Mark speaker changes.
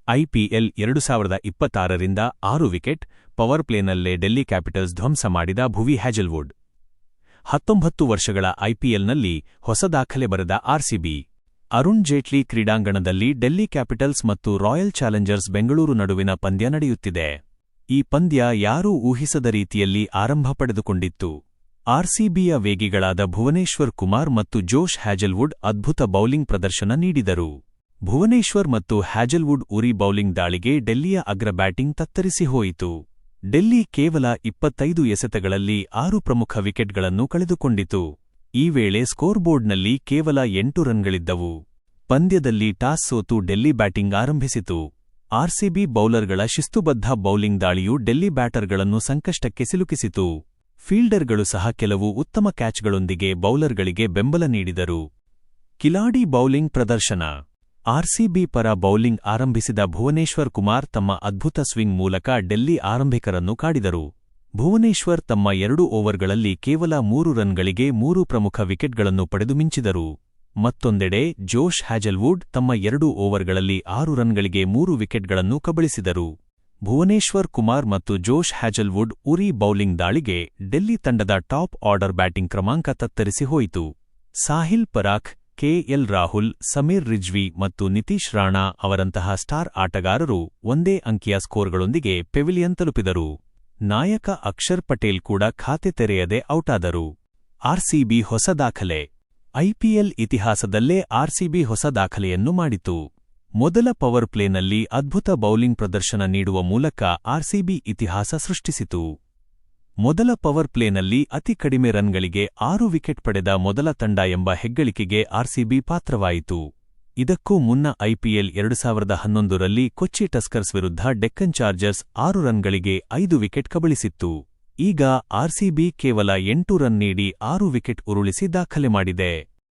Speaker 1: IPL 2026ರಿಂದ 6 wicket power ಪ್ಲೇನಲ್ಲೇ Delhi Capitals ಧ್ವಂಸ ಮಾಡಿದ ಭುವಿ ಹ್ಯಾಜೆಲ್ವುಡ್. 19 ವರ್ಷಗಳ ಐಪಿಎಲ್ನಲ್ಲಿ ಹೊಸ ದಾಖಲೆ ಬರೆದ ಆರ್ಸಿಬಿ. ಅರುಣ್ ಜೇಟ್ಲಿ ಕ್ರೀಡಾಂಗಣದಲ್ಲಿ ಡೆಲ್ಲಿ ಕ್ಯಾಪಿಟಲ್ಸ್ ಮತ್ತು ರಾಯಲ್ ಚಾಲೆಂಜರ್ಸ್ ಬೆಂಗಳೂರು ನಡುವಿನ ಪಂದ್ಯ ನಡೆಯುತ್ತಿದೆ. ಈ ಪಂದ್ಯ ಯಾರೂ ಊಹಿಸದ ರೀತಿಯಲ್ಲಿ ಆರಂಭ ಪಡೆದುಕೊಂಡಿತ್ತು. ಆರ್ಸಿಬಿಯ ವೇಗಿಗಳಾದ ಭುವನೇಶ್ವರ್ ಕುಮಾರ್ ಮತ್ತು ಜೋಶ್ ಹ್ಯಾಜೆಲ್ವುಡ್ ಅದ್ಭುತ ಬೌಲಿಂಗ್ ಪ್ರದರ್ಶನ ನೀಡಿದರು. ಭುವನೇಶ್ವರ್ ಮತ್ತು ಹ್ಯಾಜೆಲ್ವುಡ್ ಉರಿ ಬೌಲಿಂಗ್ ದಾಳಿಗೆ ಡೆಲ್ಲಿಯ ಅಗ್ರ ಬ್ಯಾಟಿಂಗ್ ತತ್ತರಿಸಿ ಹೋಯಿತು. ಡೆಲ್ಲಿ ಕೇವಲ 25 ಎಸೆತಗಳಲ್ಲಿ 6 ಪ್ರಮುಖ ವಿಕೆಟ್ಗಳನ್ನು ಕಳೆದುಕೊಂಡಿತು. ಈ ವೇಳೆ ಸ್ಕೋರ್ಬೋರ್ಡ್ನಲ್ಲಿ ಕೇವಲ 8 ರನ್ಗಳಿದ್ದವು. ಪಂದ್ಯದಲ್ಲಿ ಟಾಸ್ ಸೋತು ಡೆಲ್ಲಿ ಬ್ಯಾಟಿಂಗ್ ಆರಂಭಿಸಿತು. ಆರ್ಸಿಬಿ ಬೌಲರ್ಗಳ ಶಿಸ್ತುಬದ್ಧ ಬೌಲಿಂಗ್ ದಾಳಿಯು ಡೆಲ್ಲಿ ಬ್ಯಾಟರ್ಗಳನ್ನು ಸಂಕಷ್ಟಕ್ಕೆ ಸಿಲುಕಿಸಿತು. ಫೀಲ್ಡರ್ಗಳು ಸಹ ಕೆಲವು ಉತ್ತಮ ಕ್ಯಾಚ್ಗಳೊಂದಿಗೆ ಬೌಲರ್ಗಳಿಗೆ ಬೆಂಬಲ ನೀಡಿದರು. ಕಿಲಾಡಿ ಬೌಲಿಂಗ್ ಪ್ರದರ್ಶನ. ಆರ್ಸಿಬಿ ಪರ ಬೌಲಿಂಗ್ ಆರಂಭಿಸಿದ ಭುವನೇಶ್ವರ್ ಕುಮಾರ್ ತಮ್ಮ ಅದ್ಭುತ ಸ್ವಿಂಗ್ ಮೂಲಕ ಡೆಲ್ಲಿ ಆರಂಭಿಕರನ್ನು ಕಾಡಿದರು. ಭುವನೇಶ್ವರ್ ತಮ್ಮ 2 ಓವರ್ಗಳಲ್ಲಿ ಕೇವಲ 3 ರನ್ಗಳಿಗೆ 3 ಪ್ರಮುಖ ವಿಕೆಟ್ಗಳನ್ನು ಪಡೆದು ಮಿಂಚಿದರು. ಮತ್ತೊಂದೆಡೆ ಜೋಶ್ ಹ್ಯಾಜೆಲ್ವುಡ್ ತಮ್ಮ 2 ಓವರ್ಗಳಲ್ಲಿ 6 ರನ್ಗಳಿಗೆ 3 ವಿಕೆಟ್ಗಳನ್ನು ಕಬಳಿಸಿದರು. ಭುವನೇಶ್ವರ್ ಕುಮಾರ್ ಮತ್ತು ಜೋಶ್ ಹ್ಯಾಜೆಲ್ವುಡ್ ಉರಿ ಬೌಲಿಂಗ್ ದಾಳಿಗೆ ಡೆಲ್ಲಿ ತಂಡದ ಟಾಪ್ ಆರ್ಡರ್ ಬ್ಯಾಟಿಂಗ್ ಕ್ರಮಾಂಕ ತತ್ತರಿಸಿ ಹೋಯಿತು. ಸಾಹಿಲ್ ಪರಾಖ್, ಕೆಎಲ್ ರಾಹುಲ್, ಸಮೀರ್ ರಿಜ್ವಿ ಮತ್ತು ನಿತೀಶ್ ರಾಣಾ ಅವರಂತಹ ಸ್ಟಾರ್ ಆಟಗಾರರು ಒಂದೇ ಅಂಕಿಯ ಸ್ಕೋರ್ಗಳೊಂದಿಗೆ ಪೆವಿಲಿಯನ್ ತಲುಪಿದರು. ನಾಯಕ ಅಕ್ಷರ್ ಪಟೇಲ್ ಕೂಡ ಖಾತೆ ತೆರೆಯದೆ ಔಟಾದರು. ಆರ್ಸಿಬಿ ಹೊಸ ದಾಖಲೆ. ಐಪಿಎಲ್ ಇತಿಹಾಸದಲ್ಲೇ ಆರ್ಸಿಬಿ ಹೊಸ ದಾಖಲೆಯನ್ನು ಮಾಡಿತು. ಮೊದಲ ಪವರ್ ಪ್ಲೇನಲ್ಲಿ ಅದ್ಭುತ ಬೌಲಿಂಗ್ ಪ್ರದರ್ಶನ ನೀಡುವ ಮೂಲಕ ಆರ್ಸಿಬಿ ಇತಿಹಾಸ ಸೃಷ್ಟಿಸಿತು. ಮೊದಲ ಪವರ್ ಪ್ಲೇನಲ್ಲಿ ಅತಿ ಕಡಿಮೆ ರನ್ಗಳಿಗೆ 6 ವಿಕೆಟ್ ಪಡೆದ ಮೊದಲ ತಂಡ ಎಂಬ ಹೆಗ್ಗಳಿಕೆಗೆ ಆರ್ಸಿಬಿ ಪಾತ್ರವಾಯಿತು. ಇದಕ್ಕೂ ಮುನ್ನ ಐಪಿಎಲ್ 2011ರಲ್ಲಿ ಕೊಚ್ಚಿ ಟಸ್ಕರ್ಸ್ ವಿರುದ್ಧ ಡೆಕ್ಕನ್ ಚಾರ್ಜರ್ಸ್ 6 ರನ್ಗಳಿಗೆ 5 ವಿಕೆಟ್ ಕಬಳಿಸಿತ್ತು. ಈಗ ಆರ್ಸಿಬಿ ಕೇವಲ 8 ರನ್ ನೀಡಿ 6 ವಿಕೆಟ್ ಉರುಳಿಸಿ ದಾಖಲೆ ಮಾಡಿದೆ.